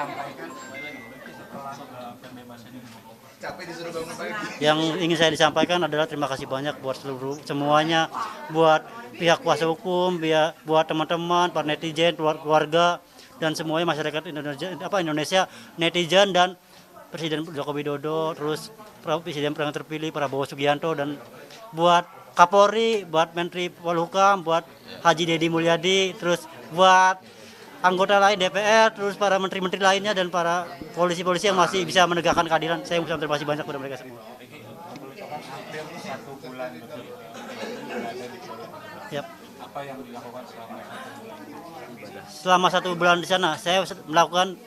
disampaikan setelah pembebasan ini? Yang ingin saya disampaikan adalah terima kasih banyak buat semuanya, buat pihak kuasa hukum, buat teman-teman, para netizen, keluarga, dan semuanya masyarakat Indonesia, netizen dan Presiden Joko Widodo, terus Presiden yang terpilih Prabowo Subianto, dan buat Kapolri, buat Menteri Polhukam, buat Haji Deddy Mulyadi, terus buat anggota lain DPR, terus para menteri-menteri lainnya, dan para polisi-polisi yang masih bisa menegakkan keadilan. Saya mengucapkan terima kasih banyak kepada mereka semua. Hampir 1 bulan lebih berada di Korea. Yap. Apa yang dilakukan selama 1 bulan? Selama 1 bulan di sana, saya melakukan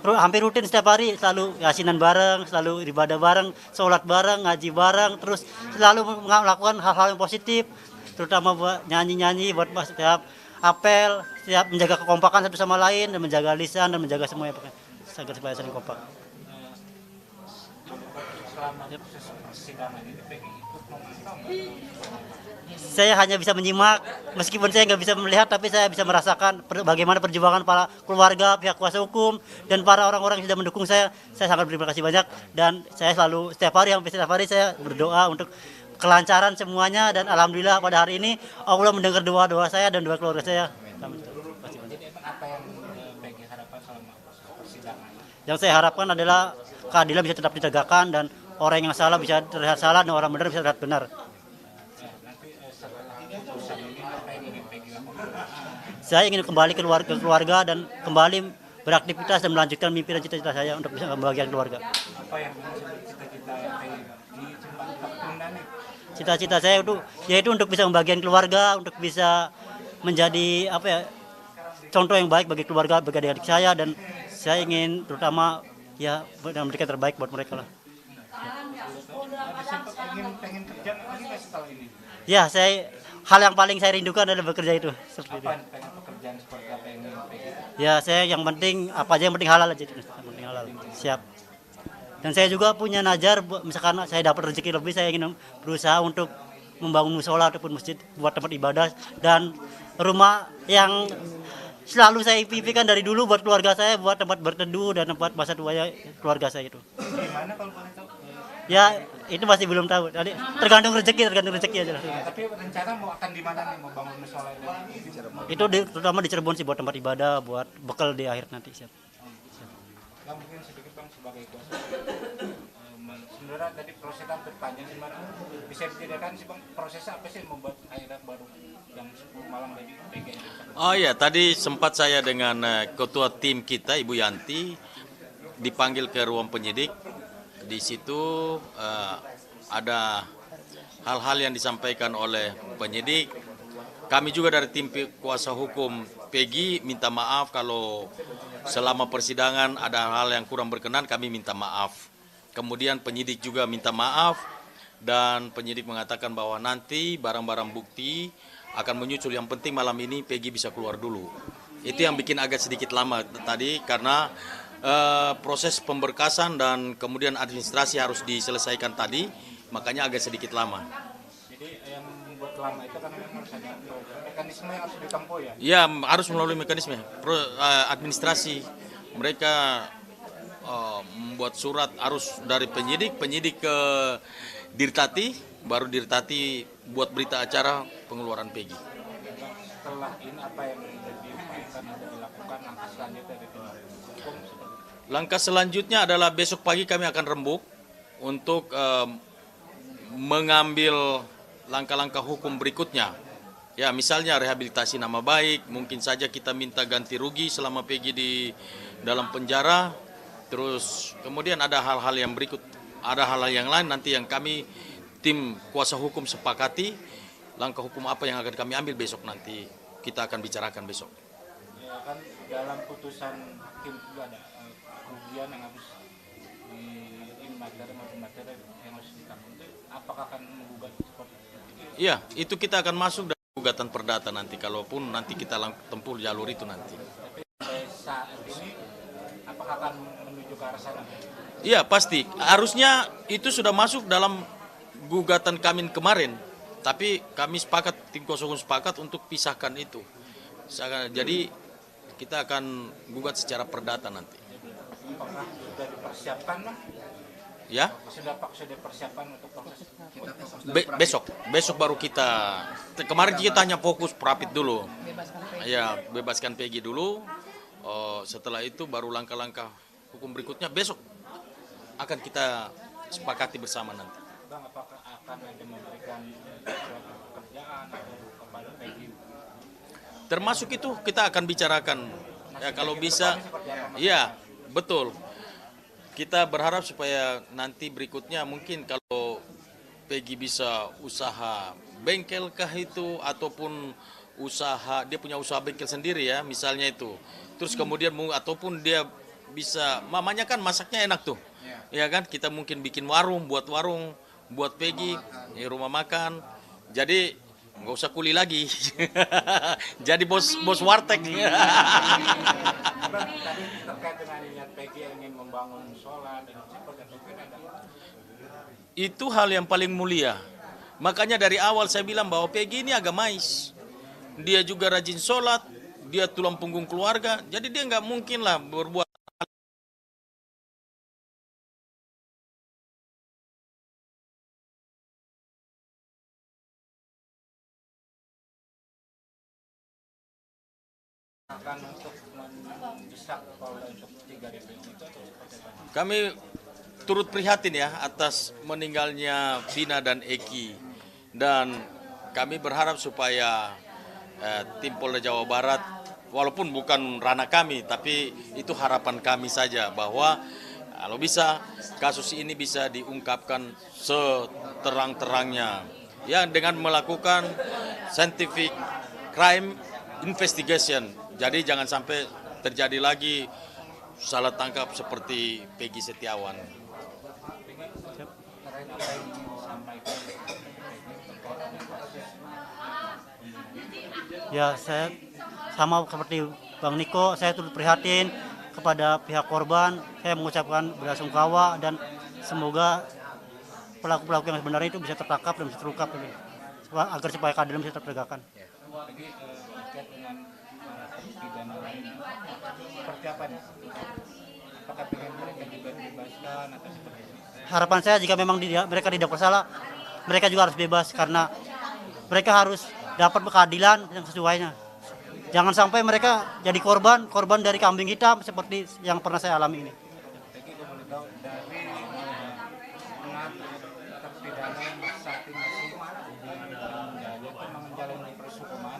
hampir rutin setiap hari, selalu yasinan bareng, selalu ibadah bareng, sholat bareng, ngaji bareng, terus selalu melakukan hal-hal yang positif, terutama buat nyanyi-nyanyi, buat setiap apel, setiap menjaga kekompakan satu sama lain, dan menjaga lisan, dan menjaga semuanya agar supaya saling kompak. Selama proses persidangan ini Peggy ikut memantau nggak? Saya hanya bisa menyimak, meskipun saya nggak bisa melihat, tapi saya bisa merasakan bagaimana perjuangan para keluarga, pihak kuasa hukum, dan para orang-orang yang sudah mendukung saya. Saya sangat berterima kasih banyak, dan saya selalu setiap hari saya berdoa untuk kelancaran semuanya, dan alhamdulillah pada hari ini Allah mendengar doa-doa saya dan doa keluarga saya. Jadi apa yang Peggy harapkan selama persidangan? Yang saya harapkan adalah keadilan bisa tetap ditegakkan, dan orang yang salah bisa terlihat salah, dan orang benar bisa terlihat benar. Nanti setelah putusan ini apa yang ingin Peggy lakukan? Saya ingin kembali ke keluarga dan kembali beraktivitas dan melanjutkan mimpi dan cita-cita saya untuk bisa membahagiakan keluarga. Apa yang cita-cita yang Peggy di Cempaka nih? Cita-cita saya yaitu untuk bisa membahagiakan keluarga, untuk bisa menjadi contoh yang baik bagi keluarga, bagi adik-adik saya, dan saya ingin terutama memberikan terbaik buat mereka lah. Pengen kerja lagi nggak setelah ini? Ya, hal yang paling saya rindukan adalah bekerja itu. Seperti itu. Pengen pekerjaan seperti apa yang ingin Peggy? Ya, saya yang penting apa aja yang penting halal aja. Yang penting halal. Siap. Dan saya juga punya najar, misalkan saya dapat rezeki lebih, saya ingin berusaha untuk membangun musola ataupun masjid buat tempat ibadah, dan rumah yang selalu saya impikan dari dulu buat keluarga saya, buat tempat berteduh dan tempat masa tuanya keluarga saya itu. Gimana kalau boleh tahu? Ya, itu masih belum tahu. Tadi tergantung rezeki aja lah. Tapi rencana mau akan di mana nih, mau bangun musola ini? Itu terutama di Cirebon sih, buat tempat ibadah, buat bekal di akhir nanti. Siap. Nah, mungkin sedikit Bang sebagai kuasa. Sebenarnya tadi prosesnya bertanya sih, bisa diceritakan sih Bang, prosesnya apa sih membuat akhirnya baru jam 10 malam tadi Peggy? Oh ya, tadi sempat saya dengan ketua tim kita Ibu Yanti dipanggil ke ruang penyidik. Di situ ada hal-hal yang disampaikan oleh penyidik. Kami juga dari tim kuasa hukum Peggy minta maaf kalau selama persidangan ada hal yang kurang berkenan, kami minta maaf. Kemudian penyidik juga minta maaf, dan penyidik mengatakan bahwa nanti barang-barang bukti akan menyusul. Yang penting malam ini Peggy bisa keluar dulu. Itu yang bikin agak sedikit lama tadi, karena proses pemberkasan dan kemudian administrasi harus diselesaikan tadi, makanya agak sedikit lama. Jadi yang membuat lama itu kan memang harus ada mekanisme yang harus ditempuh ya? Ya, harus melalui mekanisme administrasi. Mereka membuat surat harus dari penyidik ke Dirtati, baru Dirtati buat berita acara pengeluaran Peggy. Setelah ini apa yang diupayakan atau dilakukan langkah selanjutnya dari tim hukum? Langkah selanjutnya adalah besok pagi kami akan rembuk untuk mengambil langkah-langkah hukum berikutnya. Ya, misalnya rehabilitasi nama baik, mungkin saja kita minta ganti rugi selama Peggy di dalam penjara. Terus kemudian ada hal-hal yang berikut, ada hal-hal yang lain nanti yang kami tim kuasa hukum sepakati, langkah hukum apa yang akan kami ambil besok nanti kita akan bicarakan besok. Ya kan dalam putusan hakim juga ada kerugian yang harus materi maupun materi yang harus ditanggung. Apakah akan menggugat seperti itu? Iya, itu kita akan masuk dalam gugatan perdata nanti, kalaupun nanti kita tempuh jalur itu nanti. Tapi saat ini apakah akan menuju ke arah sana? Iya, pasti. Harusnya itu sudah masuk dalam gugatan kami kemarin. Tapi kami sepakat, tim kuasa hukum sepakat untuk pisahkan itu. Jadi kita akan gugat secara perdata nanti. apakah sudah dipersiapkan lah? Ya, Sudah dipersiapkan untuk proses besok baru kita. Kemarin kita hanya fokus Prapit dulu. Ya, bebaskan Peggy dulu. Setelah itu baru langkah-langkah hukum berikutnya besok akan kita sepakati bersama nanti. Bang, apakah akan ada memberikan suatu pekerjaan atau kepada Peggy? Termasuk itu kita akan bicarakan. Ya, kalau bisa, ya betul. Kita berharap supaya nanti berikutnya mungkin kalau Peggy bisa usaha bengkel kah itu ataupun usaha, dia punya usaha bengkel sendiri ya misalnya itu. Terus kemudian ataupun dia bisa, mamanya kan masaknya enak tuh. Ya kan, kita mungkin bikin warung buat Peggy, rumah makan. Jadi nggak usah kuli lagi. Jadi bos warteg. Bang, tadi terkait dengan niat Peggy ingin membangun sholat dan seperti itu ada. Itu hal yang paling mulia. Makanya dari awal saya bilang bahwa Peggy ini agamais. Dia juga rajin sholat, dia tulang punggung keluarga. Jadi dia nggak mungkin lah berbuat Akan untuk mendesak Polda untuk 3 DPO itu atau seperti apa? Kami turut prihatin ya atas meninggalnya Vina dan Eki, dan kami berharap supaya tim Polda Jawa Barat, walaupun bukan ranah kami, tapi itu harapan kami saja bahwa kalau bisa kasus ini bisa diungkapkan seterang-terangnya ya dengan melakukan scientific crime investigation. Jadi jangan sampai terjadi lagi salah tangkap seperti Peggy Setiawan. Ya, saya sama seperti Bang Niko, saya turut prihatin kepada pihak korban. Saya mengucapkan belasungkawa dan semoga pelaku-pelaku yang sebenarnya itu bisa tertangkap dan bisa terungkap agar supaya keadilan bisa tertegakkan. Jadi terkait dengan pidana lain seperti apa nih? Apakah pengen mereka juga dibebaskan atau seperti itu? Harapan saya jika memang mereka tidak bersalah, mereka juga harus bebas karena mereka harus dapat keadilan yang sesuainya. Jangan sampai mereka jadi korban dari kambing hitam seperti yang pernah saya alami ini. Jadi kita boleh tahu dari terpidana yang saat ini masih menjalani proses hukuman,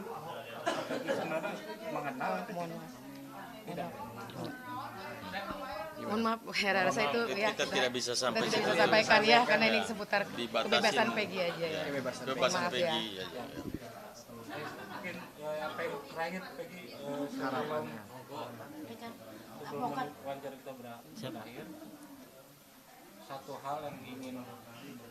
tapi sebenarnya mengenal atau tidak? Mohon maaf, saya rasa itu ya Kita tidak bisa sampai kita tidak bisa sampaikan ya karena ini seputar Dibatasin. kebebasan Peggy aja ya. Kebebasan Maaf ya. Peggy. Ya. Mungkin apa yang terakhir Peggy sebelum wawancara kita berakhir, satu hal yang ingin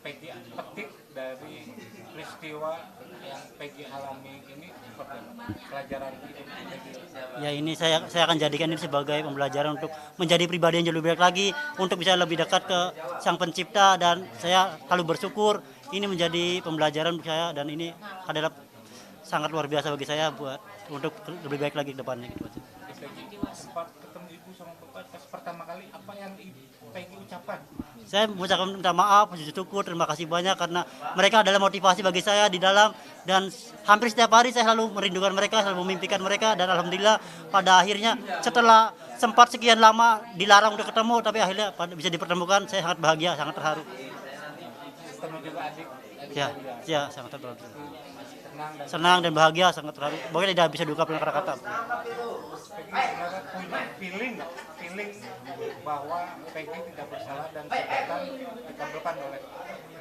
Peggy petik dari peristiwa yang Peggy alami ini seperti apa? Pelajaran hidup Peggy. Ya, ini saya akan jadikan ini sebagai pembelajaran untuk menjadi pribadi yang jauh lebih baik lagi, untuk bisa lebih dekat ke Sang Pencipta, dan saya selalu bersyukur ini menjadi pembelajaran bagi saya dan ini adalah sangat luar biasa bagi saya untuk lebih baik lagi ke depannya gitu aja. Peggy sempat ketemu ibu sama bapak pas pertama kali, apa yang Peggy ucapkan? Saya mengucapkan minta maaf, puji syukur, terima kasih banyak karena mereka adalah motivasi bagi saya di dalam, dan hampir setiap hari saya selalu merindukan mereka, selalu memimpikan mereka, dan alhamdulillah pada akhirnya setelah sempat sekian lama dilarang untuk ketemu tapi akhirnya bisa dipertemukan, saya sangat bahagia, sangat terharu. Ketemu juga adik Ya, sangat terharu. senang dan Senang dan bahagia, sangat terharu. Pokoknya tidak bisa diungkap dengan kata-kata. Peggy sebenarnya punya feeling bahwa Peggy tidak bersalah dan sekarang dikabulkan oleh.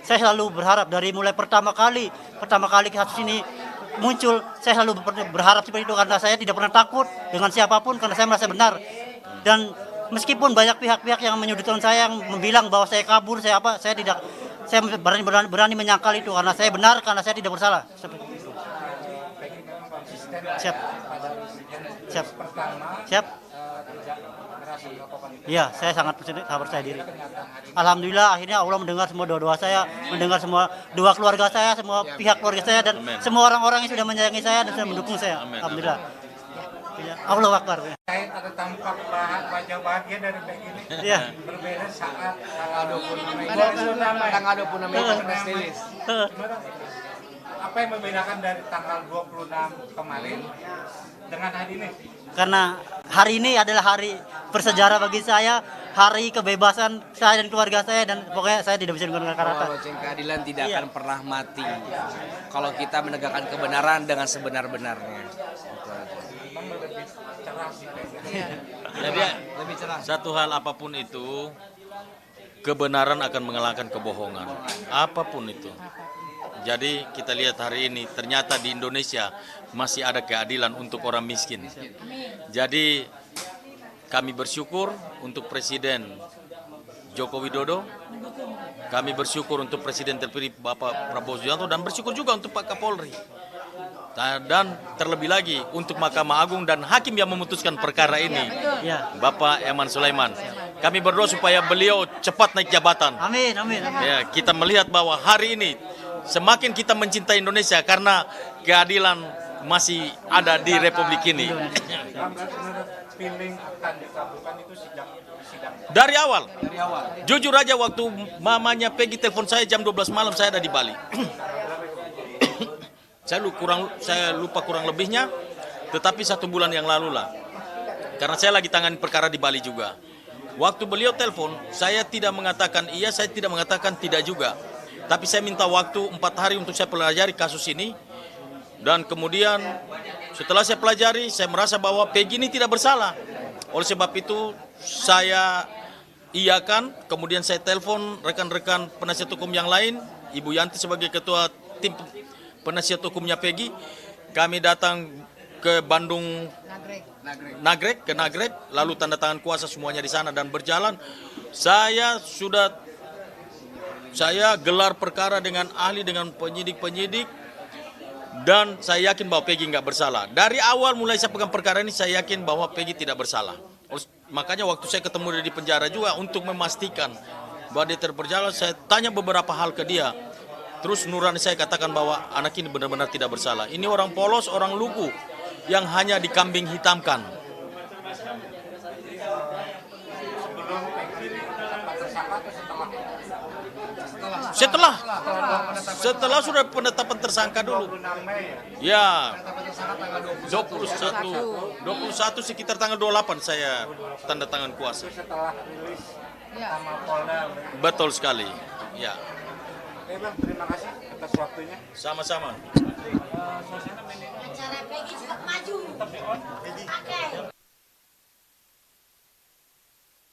Saya selalu berharap dari mulai pertama kali kasus ini muncul, saya selalu berharap seperti itu karena saya tidak pernah takut dengan siapapun karena saya merasa benar. Dan meskipun banyak pihak-pihak yang menyudutkan saya, yang membilang bahwa saya kabur, saya berani menyangkal itu karena saya benar, karena saya tidak bersalah. Peggy memang konsisten Siap. pada Siap. pertama Siap. tidak merasa melakukan itu. Iya, saya sangat percaya diri. Alhamdulillah akhirnya Allah mendengar semua doa-doa saya, mendengar semua doa keluarga saya, semua pihak keluarga saya, dan semua orang-orang yang sudah menyayangi saya dan sudah mendukung saya. Amin. Alhamdulillah. Ya, Allahu Akbar. Saya ada tampak wajah bahagia dari begini. Iya. Berbeda saat tanggal 26 Mei. Tanggal 26 Mei press release. Apa yang membedakan dari tanggal 26 kemarin dengan hari ini? Karena hari ini adalah hari bersejarah bagi saya, hari kebebasan saya dan keluarga saya, dan pokoknya saya tidak bisa menggunakan kata. Lonceng keadilan tidak Iya. akan pernah mati kalau kita menegakkan kebenaran dengan sebenar-benarnya. Itu aja. Bang lebih cerah sih kayaknya. Jadi Lebih cerah. satu hal apapun itu, kebenaran akan mengalahkan kebohongan. Apapun itu. Jadi kita lihat hari ini ternyata di Indonesia masih ada keadilan untuk orang miskin. Jadi kami bersyukur untuk Presiden Joko Widodo, kami bersyukur untuk Presiden terpilih Bapak Prabowo Subianto, dan bersyukur juga untuk Pak Kapolri. Dan terlebih lagi untuk Mahkamah Agung dan hakim yang memutuskan perkara ini, Ya. Bapak Eman Sulaiman. Kami berdoa supaya beliau cepat naik jabatan. Amin, amin. Ya, kita melihat bahwa hari ini semakin kita mencintai Indonesia karena keadilan masih ada di Republik ini. Bang, menurut feeling akan dikabulkan itu sejak sidang. Dari awal. Jujur aja waktu mamanya Peggy telepon saya jam 12 malam, saya ada di Bali. Saya lupa kurang lebihnya, tetapi 1 bulan yang lalu lah. Karena saya lagi tangani perkara di Bali juga. Waktu beliau telepon, saya tidak mengatakan iya, saya tidak mengatakan tidak juga. Tapi saya minta waktu 4 hari untuk saya pelajari kasus ini. Dan kemudian setelah saya pelajari, saya merasa bahwa Peggy ini tidak bersalah. Oleh sebab itu, saya iakan, kemudian saya telepon rekan-rekan penasihat hukum yang lain, Ibu Yanti sebagai ketua tim penasihat hukumnya Peggy. Kami datang ke Bandung, Nagrek. ke Nagrek, lalu tanda tangan kuasa semuanya di sana dan berjalan. Saya gelar perkara dengan ahli, dengan penyidik-penyidik, dan saya yakin bahwa Peggy nggak bersalah. Dari awal mulai saya pegang perkara ini, saya yakin bahwa Peggy tidak bersalah. Makanya waktu saya ketemu dia di penjara juga untuk memastikan bahwa dia terperjalanan, saya tanya beberapa hal ke dia. Terus nurani saya katakan bahwa anak ini benar-benar tidak bersalah. Ini orang polos, orang lugu yang hanya dikambing hitamkan. Sebelum Peggy sempat tersangka atau Setelah sudah penetapan tersangka dulu. 26 Mei Ya, ya? 21 sekitar tanggal 28 saya tanda tangan kuasa. Setelah rilis Ya. sama Polda. Betul sekali. Ya, Oke Bang, terima kasih atas waktunya. sama-sama. Suasana Acara Peggy juga maju. Pakai.